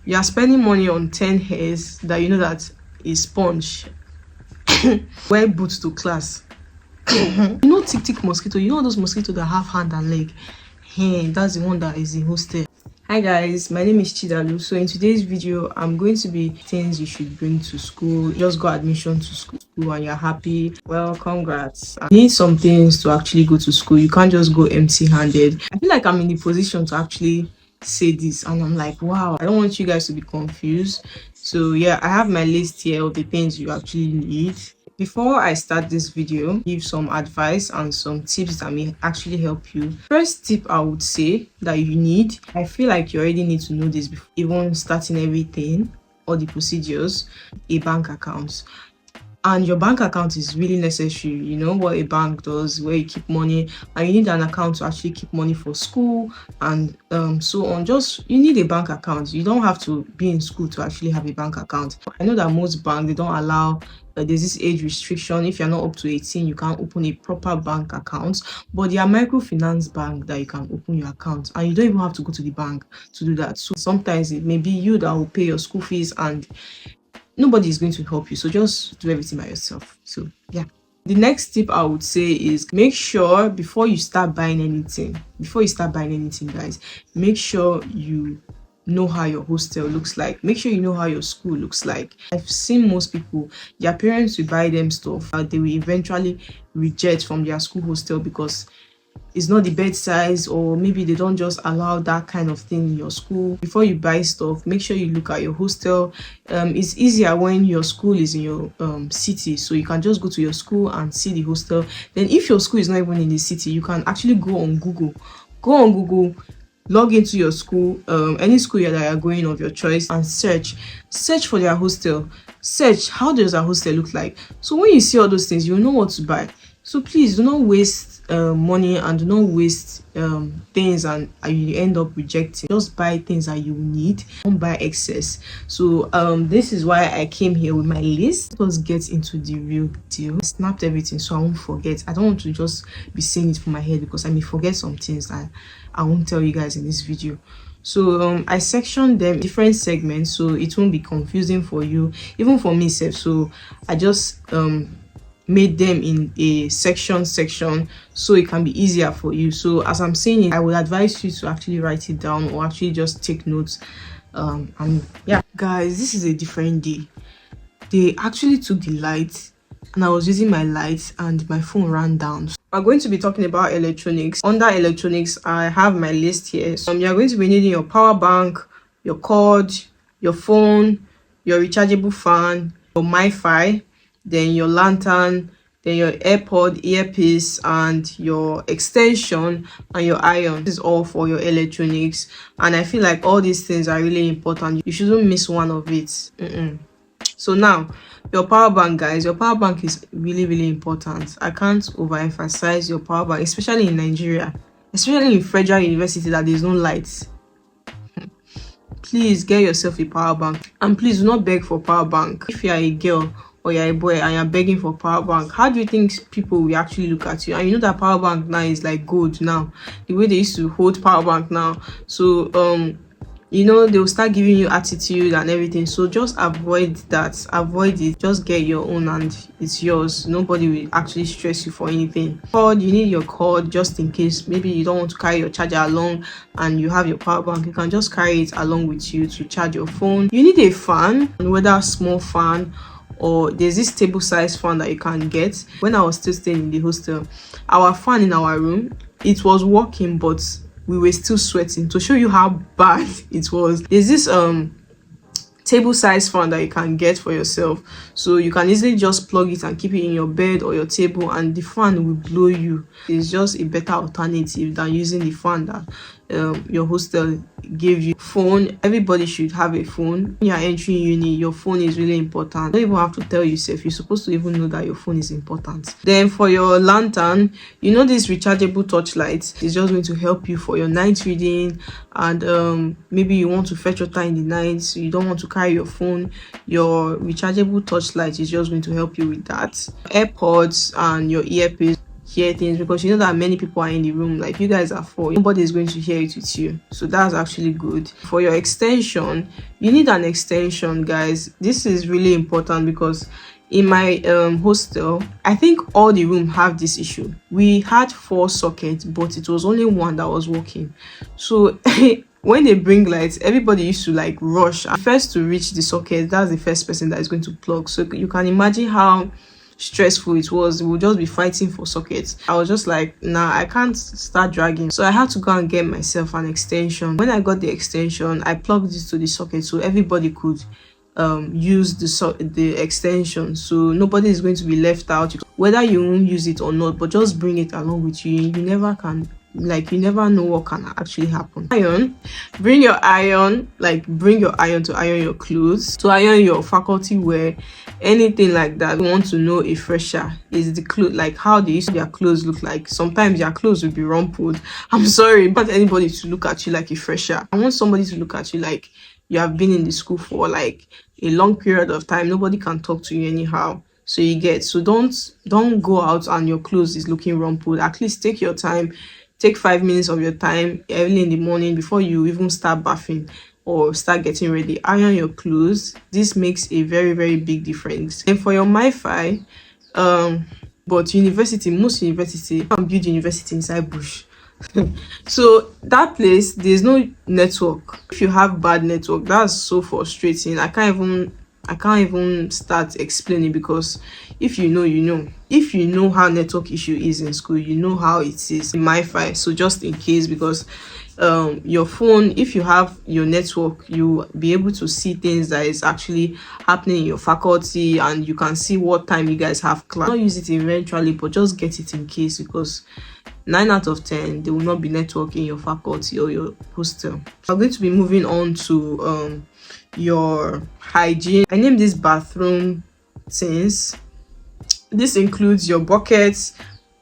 You are spending money on 10 hairs that you know that is sponge. Wear boots to class. You know tick mosquito, you know those mosquitoes that have hand and leg. Hey, that's the one that is in hostel. Hi guys, my name is Chidalu. So in today's video, I'm going to be things you should bring to school. Just got admission to school and you're happy. Well, congrats. I need some things to actually go to school. You can't just go empty-handed. I feel like I'm in the position to actually say this and I'm like, wow, I don't want you guys to be confused. So yeah, I have my list here of the things you actually need. Before I start this video, give some advice and some tips that may actually help you. First tip I would say that you need, I feel like you already need to know this before even starting everything, all the procedures, a bank account. And your bank account is really necessary. You know what a bank does, where you keep money, and you need an account to actually keep money for school and so on. Just you need a bank account. You don't have to be in school to actually have a bank account. I know that most banks, they don't allow, there's this age restriction. If you're not up to 18, you can't open a proper bank account, but there are microfinance bank that you can open your account and you don't even have to go to the bank to do that. So sometimes it may be you that will pay your school fees and nobody is going to help you, so just do everything by yourself. So yeah, the next tip I would say is make sure before you start buying anything, guys, make sure you know how your hostel looks like. Make sure you know how your school looks like. I've seen most people, their parents will buy them stuff that they will eventually reject from their school hostel because it's not the bed size, or maybe they don't just allow that kind of thing in your school. Before you buy stuff, make sure you look at your hostel. It's easier when your school is in your city, so you can just go to your school and see the hostel. Then if your school is not even in the city, you can actually go on Google, log into your school, any school that you are going of your choice, and search for their hostel. Search how does a hostel look like. So when you see all those things, you know what to buy. So please do not waste money and do not waste things and you end up rejecting. Just buy things that you need, don't buy excess. So this is why I came here with my list. Let's get into the real deal. I snapped everything so I won't forget. I don't want to just be saying it from my head because I may forget some things that I won't tell you guys in this video. So I sectioned them different segments so it won't be confusing for you, even for me self. So I just made them in a section so it can be easier for you. So as I'm saying it, I would advise you to actually write it down or actually just take notes. And yeah guys, this is a different day. They actually took the light and I was using my light and my phone ran down. So we're going to be talking about electronics. Under electronics, I have my list here. So you're going to be needing your power bank, your cord, your phone, your rechargeable fan, your Wi-Fi, then your lantern, then your AirPod, earpiece, and your extension and your iron. This is all for your electronics, and I feel like all these things are really important. You shouldn't miss one of it. So now your power bank, guys, your power bank is really important. I can't overemphasize your power bank, especially in Nigeria, especially in Federal University that there's no lights. Please get yourself a power bank, and please do not beg for power bank. If you are a girl or you're a boy and you're begging for power bank, how do you think people will actually look at you? And you know that power bank now is like gold now, the way they used to hold power bank now. So you know, they will start giving you attitude and everything. So just avoid that, avoid it. Just get your own and it's yours. Nobody will actually stress you for anything. Cord, you need your cord just in case maybe you don't want to carry your charger along and you have your power bank. You can just carry it along with you to charge your phone. You need a fan, whether a small fan or there's this table size fan that you can get. When I was still staying in the hostel, our fan in our room, it was working, but we were still sweating. To show you how bad it was, there's this table size fan that you can get for yourself, so you can easily just plug it and keep it in your bed or your table and the fan will blow you. It's just a better alternative than using the fan that your hostel gave you. Phone, everybody should have a phone. When you're entering uni, your phone is really important. You don't even have to tell yourself, you're supposed to even know that your phone is important. Then for your lantern, you know, this rechargeable torchlight is just going to help you for your night reading, and maybe you want to fetch water in the night, so you don't want to carry your phone. Your rechargeable torchlight is just going to help you with that. AirPods and your earpiece, hear things, because you know that many people are in the room. Like, you guys are four, nobody is going to hear it with you, so that's actually good. For your extension, you need an extension, guys. This is really important because in my hostel, I think all the room have this issue. We had 4 sockets, but it was only one that was working. So when they bring lights, everybody used to like rush. First to reach the socket, that's the first person that is going to plug. So you can imagine how stressful it was. We would just be fighting for sockets. I was just like, nah, I can't start dragging. So I had to go and get myself an extension. When I got the extension, I plugged it to the socket so everybody could use the extension, so nobody is going to be left out, whether you won't use it or not. But just bring it along with you. You never can, like, you never know what can actually happen. Iron, bring your iron, like bring your iron to iron your clothes, to iron your faculty wear, anything like that. You want to know a fresher is the clothes, like how they used their clothes look like. Sometimes their clothes will be rumpled. I'm sorry, but anybody to look at you like a fresher. I want somebody to look at you like you have been in the school for like a long period of time. Nobody can talk to you anyhow. So you get, so don't go out and your clothes is looking rumpled. At least take your time, take 5 minutes of your time early in the morning before you even start bathing or start getting ready. Iron your clothes. This makes a very, very big difference. And for your MiFi, but university, most university, you can build university inside bush. So that place, there's no network. If you have bad network, that's so frustrating. I can't even start explaining, because if you know, you know. If you know how network issue is in school, you know how it is in MiFi. So just in case, because your phone, if you have your network, you be able to see things that is actually happening in your faculty, and you can see what time you guys have class. Not use it eventually, but just get it in case, because 9 out of 10 there will not be network in your faculty or your hostel. So I'm going to be moving on to your hygiene. I named this bathroom things. This includes your buckets,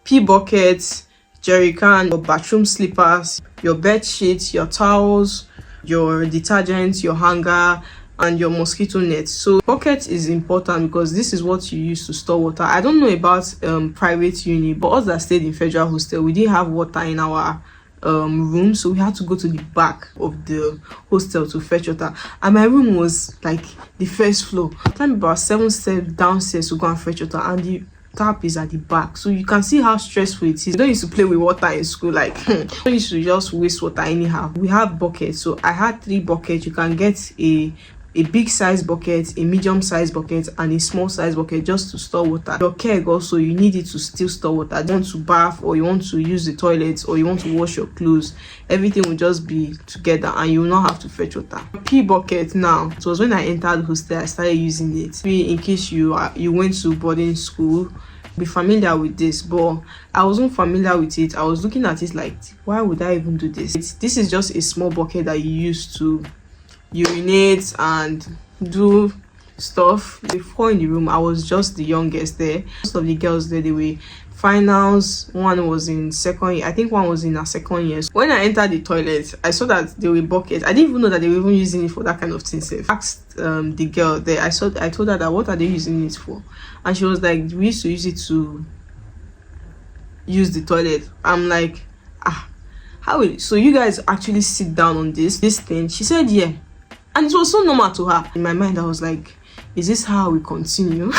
pee buckets, jerry can, your bathroom slippers, your bed sheets, your towels, your detergent, your hanger, and your mosquito net. So bucket is important because this is what you use to store water. I don't know about private uni, but us that stayed in federal hostel, we didn't have water in our room, so we had to go to the back of the hostel to fetch water. And my room was like the first floor. I climbed about 7 steps downstairs to go and fetch water, and the tap is at the back. So you can see how stressful it is. You don't used to play with water in school, like you don't used to just waste water anyhow. We have buckets, so I had 3 buckets. You can get a big size bucket, a medium size bucket, and a small size bucket just to store water. Your keg also, you need it to still store water. You want to bath, or you want to use the toilets, or you want to wash your clothes, everything will just be together and you will not have to fetch water. Pee bucket, now, it was when I entered the hostel I started using it. In case you went to boarding school, be familiar with this, but I wasn't familiar with it. I was looking at it like, why would I even do this? This is just a small bucket that you use to urinate and do stuff. Before in the room, I was just the youngest there. Most of the girls there, they were finals. One was in second year, I think one was in her second year. When I entered the toilet, I saw that they were buckets. I didn't even know that they were even using it for that kind of thing. So I asked the girl there, I told her that, what are they using it for? And she was like, we used to use it to use the toilet. I'm like, how so you guys actually sit down on this thing? She said, yeah. And it was so normal to her. In my mind, I was like, is this how we continue?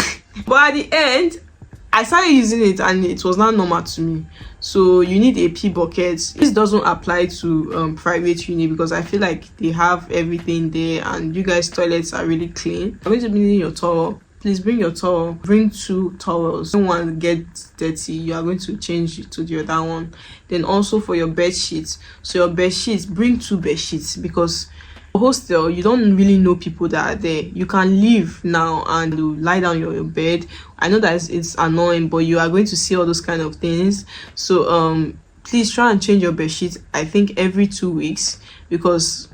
But at the end, I started using it and it was not normal to me. So you need a pee bucket. This doesn't apply to private uni, because I feel like they have everything there and you guys' toilets are really clean. I'm going to be needing your towel. Please bring your towel. Bring 2 towels. Don't want to get dirty. You are going to change it to the other one. Then also for your bed sheets. So your bed sheets, bring 2 bed sheets, because hostel, you don't really know people that are there. You can leave now and lie down on your bed. I know that it's annoying, but you are going to see all those kind of things. So please try and change your bed sheet, I think every 2 weeks, because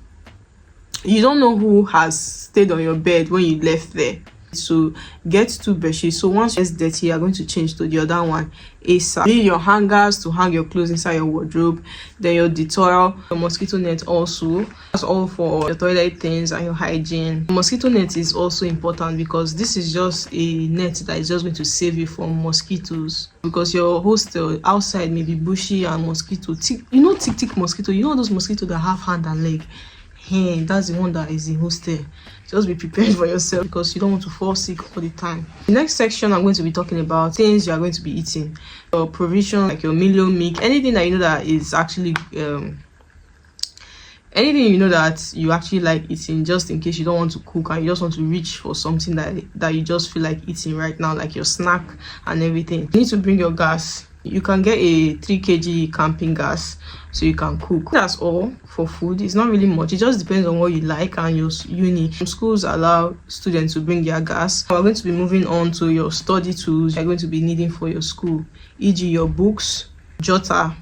you don't know who has stayed on your bed when you left there. So get 2 bedsheets. So once it's dirty, you're going to change to the other one ASAP. Need your hangers to hang your clothes inside your wardrobe, then your Dettol, your mosquito net also. That's all for your toilet things and your hygiene. The mosquito net is also important because this is just a net that is just going to save you from mosquitoes, because your hostel outside may be bushy and mosquito tick mosquito, those mosquitoes that have hand and leg. Hey, that's the one that is in hostel. Just be prepared for yourself because you don't want to fall sick all the time. The next section, I'm going to be talking about things you are going to be eating. Your provision, like your Milo milk, anything that that is actually anything that you actually like eating, just in case you don't want to cook and you just want to reach for something that you just feel like eating right now, like your snack and everything. You need to bring your gas. You can get a 3 kg camping gas so you can cook. That's all for food. It's not really much. It just depends on what you like and your uni. Some schools allow students to bring their gas. We're going to be moving on to your study tools you're going to be needing for your school, e.g. your books, jotter,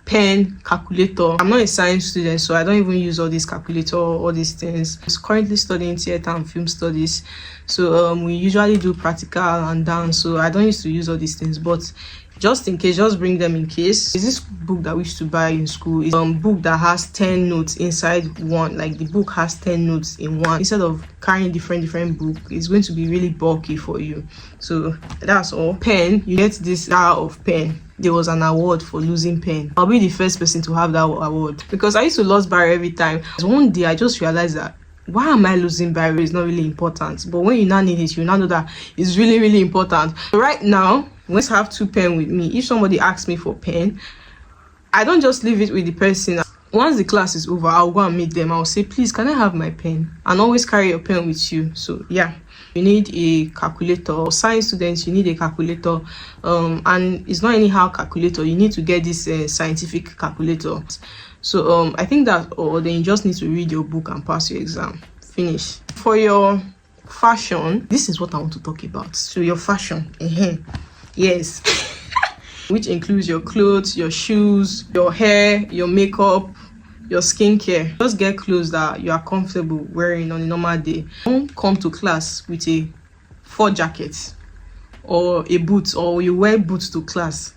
pen, calculator. I'm not a science student, so I don't even use all these calculator, all these things. I'm currently studying theater and film studies, so we usually do practical and dance, so I don't used to use all these things, but just in case, just bring them in case. Is this book that we used to buy in school? It's a book that has 10 notes inside one. Like the book has 10 notes in one. Instead of carrying different book, it's going to be really bulky for you. So that's all. Pen, you get this style of pen. There was an award for losing pen. I'll be the first person to have that award because I used to lose barrel every time. One day I just realized that why am I losing barrel? It's not really important, but when you now need it, you now know that it's really important. Right now, let's have 2 pen with me. If somebody asks me for pen, I don't just leave it with the person. Once the class is over, I'll go and meet them. I'll say, please, can I have my pen? And always carry your pen with you. So yeah, you need a calculator. For science students, you need a calculator, and it's not anyhow calculator. You need to get this scientific calculator. So I think that, or then you just need to read your book and pass your exam. Finish. For your fashion, this is what I want to talk about. So your fashion, yes, which includes your clothes, your shoes, your hair, your makeup, your skincare. Just get clothes that you are comfortable wearing on a normal day. Don't come to class with a 4 jackets or a boot, or you wear boots to class.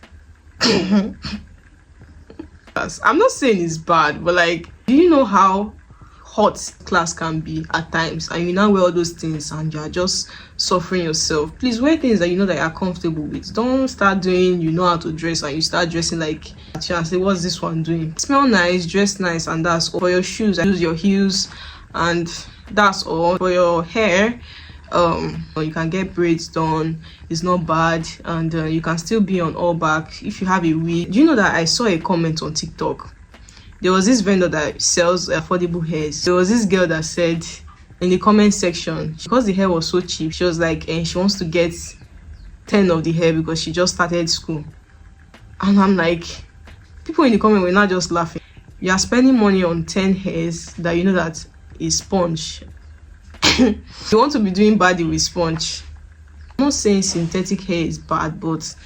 I'm not saying it's bad, but like, do you know how hot class can be at times, and you now wear all those things and you're just suffering yourself? Please wear things that you know that you're comfortable with. Don't start doing how to dress and you start dressing like and say, what's this one doing? Smell nice, dress nice, and that's all. For your shoes, use your heels, and that's all. For your hair, you can get braids done. It's not bad, and you can still be on all back if you have a wig. Do you know that I saw a comment on TikTok? There was this vendor that sells affordable hairs. There was this girl that said in the comment section, because the hair was so cheap, she was like, and she wants to get 10 of the hair because she just started school. And I'm like, people in the comment were not just laughing. You are spending money on 10 hairs that that is sponge. You want to be doing body with sponge. I'm not saying synthetic hair is bad, but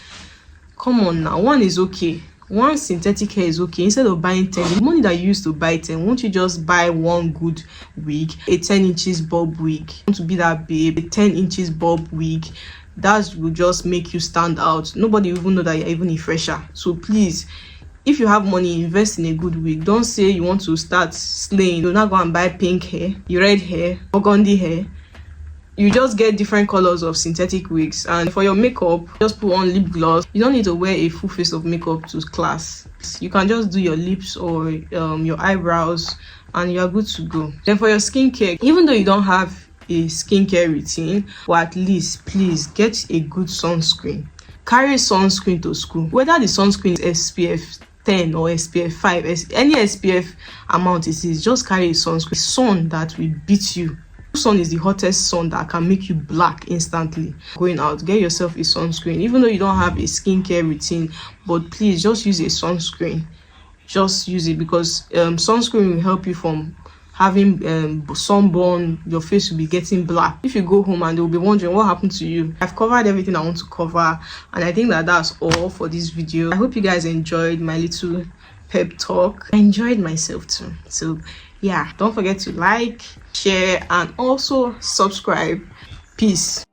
come on now, one is okay. One synthetic hair is okay. Instead of buying 10, the money that you used to buy 10, won't you just buy one good wig, a 10 inches bob wig? You want to be that babe, a 10 inches bob wig, that will just make you stand out. Nobody will even know that you're even a fresher. So please, if you have money, invest in a good wig. Don't say you want to start slaying. You're not going to buy pink hair, red hair, burgundy hair. You just get different colors of synthetic wigs. And for your makeup, just put on lip gloss. You don't need to wear a full face of makeup to class. You can just do your lips or your eyebrows, and you're good to go. Then for your skincare, even though you don't have a skincare routine, or at least please get a good sunscreen. Carry sunscreen to school. Whether the sunscreen is SPF 10 or SPF 5, any SPF amount it is, just carry a sunscreen. Sun that will beat you. Sun is the hottest sun that can make you black instantly. Going out, get yourself a sunscreen. Even though you don't have a skincare routine, but please just use a sunscreen. Just use it, because sunscreen will help you from having sunburn. Your face will be getting black. If you go home and they'll be wondering what happened to you. I've covered everything I want to cover, and I think that that's all for this video. I hope you guys enjoyed my little pep talk. I enjoyed myself too. So yeah, don't forget to like, share, and also subscribe. Peace.